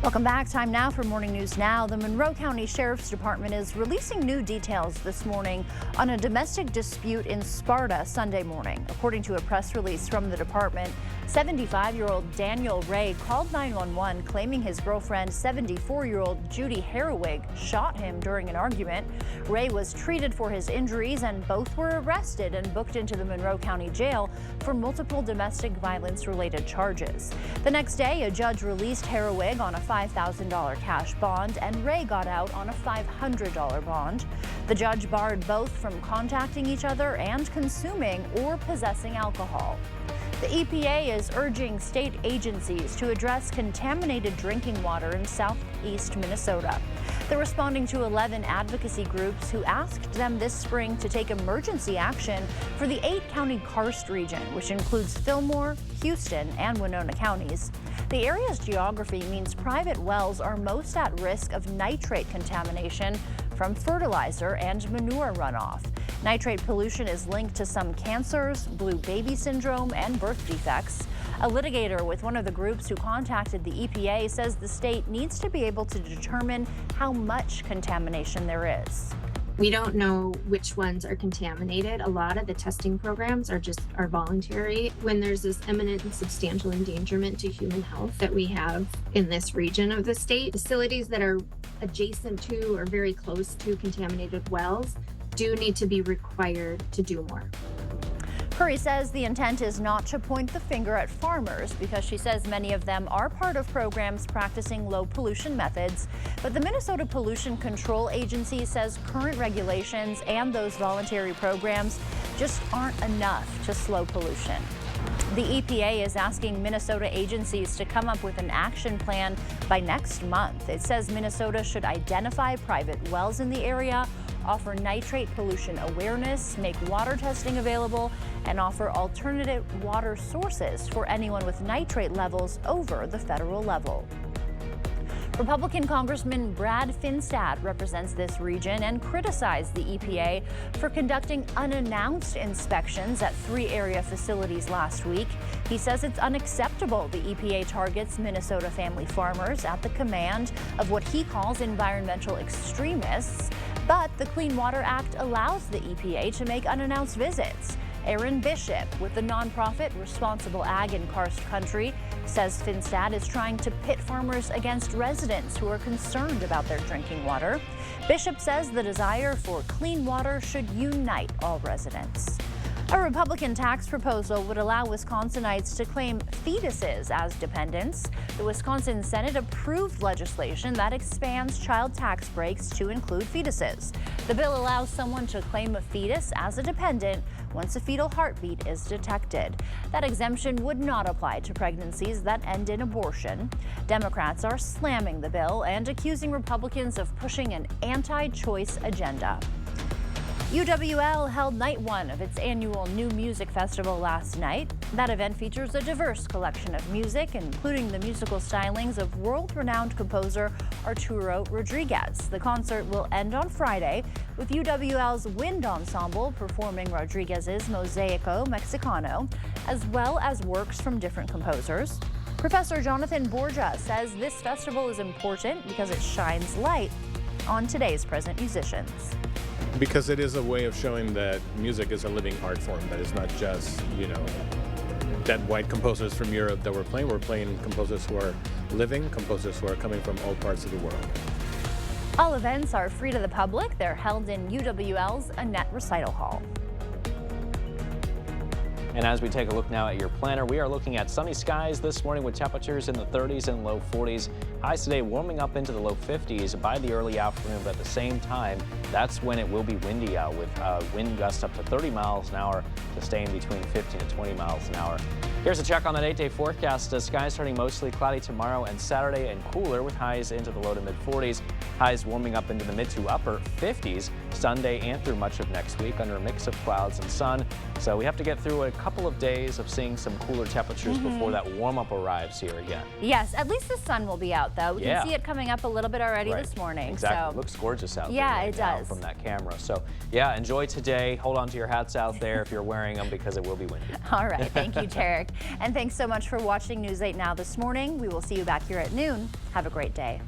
Welcome back. Time now for Morning News Now. The Monroe County Sheriff's Department is releasing new details this morning on a domestic dispute in Sparta Sunday morning. According to a press release from the department, 75-year-old Daniel Ray called 911 claiming his girlfriend, 74-year-old Judy Herwig, shot him during an argument. Ray was treated for his injuries and both were arrested and booked into the Monroe County Jail for multiple domestic violence-related charges. The next day, a judge released Herwig on a $5,000 cash bond and Ray got out on a $500 bond. The judge barred both from contacting each other and consuming or possessing alcohol. The EPA is urging state agencies to address contaminated drinking water in southeast Minnesota. They're responding to 11 advocacy groups who asked them this spring to take emergency action for the 8-county karst region, which includes Fillmore, Houston, and Winona counties. The area's geography means private wells are most at risk of nitrate contamination from fertilizer and manure runoff. Nitrate pollution is linked to some cancers, blue baby syndrome, and birth defects. A litigator with one of the groups who contacted the EPA says the state needs to be able to determine how much contamination there is. We don't know which ones are contaminated. A lot of the testing programs are voluntary. When there's this imminent and substantial endangerment to human health that we have in this region of the state, facilities that are adjacent to or very close to contaminated wells do need to be required to do more. Curry says the intent is not to point the finger at farmers because she says many of them are part of programs practicing low pollution methods. But the Minnesota Pollution Control Agency says current regulations and those voluntary programs just aren't enough to slow pollution. The EPA is asking Minnesota agencies to come up with an action plan by next month. It says Minnesota should identify private wells in the area, offer nitrate pollution awareness, make water testing available, and offer alternative water sources for anyone with nitrate levels over the federal level. Republican Congressman Brad Finstad represents this region and criticized the EPA for conducting unannounced inspections at 3 area facilities last week. He says it's unacceptable the EPA targets Minnesota family farmers at the command of what he calls environmental extremists. But the Clean Water Act allows the EPA to make unannounced visits. Aaron Bishop with the nonprofit Responsible Ag in Karst Country says Finstad is trying to pit farmers against residents who are concerned about their drinking water. Bishop says the desire for clean water should unite all residents. A Republican tax proposal would allow Wisconsinites to claim fetuses as dependents. The Wisconsin Senate approved legislation that expands child tax breaks to include fetuses. The bill allows someone to claim a fetus as a dependent once a fetal heartbeat is detected. That exemption would not apply to pregnancies that end in abortion. Democrats are slamming the bill and accusing Republicans of pushing an anti-choice agenda. UWL held night 1 of its annual New Music Festival last night. That event features a diverse collection of music, including the musical stylings of world-renowned composer Arturo Rodriguez. The concert will end on Friday with UWL's Wind Ensemble performing Rodriguez's Mosaico Mexicano, as well as works from different composers. Professor Jonathan Borja says this festival is important because it shines light on today's present musicians. Because it is a way of showing that music is a living art form, that is not just, that white composers from Europe that we're playing. We're playing composers who are living, composers who are coming from all parts of the world. All events are free to the public. They're held in UWL's Annette Recital Hall. And as we take a look now at your planner, we are looking at sunny skies this morning with temperatures in the 30s and low 40s. Highs today warming up into the low 50s by the early afternoon, but at the same time, that's when it will be windy out with wind gusts up to 30 miles an hour to staying between 15 to 20 miles an hour. Here's a check on that 8-day forecast. The skies turning mostly cloudy tomorrow and Saturday and cooler with highs into the low to mid 40s. Highs warming up into the mid to upper 50s Sunday and through much of next week under a mix of clouds and sun. So we have to get through a couple of days of seeing some cooler temperatures before that warm-up arrives here again. Yes, at least the sun will be out, though. We can see it coming up a little bit already this morning. Exactly. So. It looks gorgeous out there Yeah, right it now does. from that camera. So yeah, enjoy today. Hold on to your hats out there if you're wearing them because it will be windy. All right. Thank you, Tarek. And thanks so much for watching News 8 Now this morning. We will see you back here at noon. Have a great day.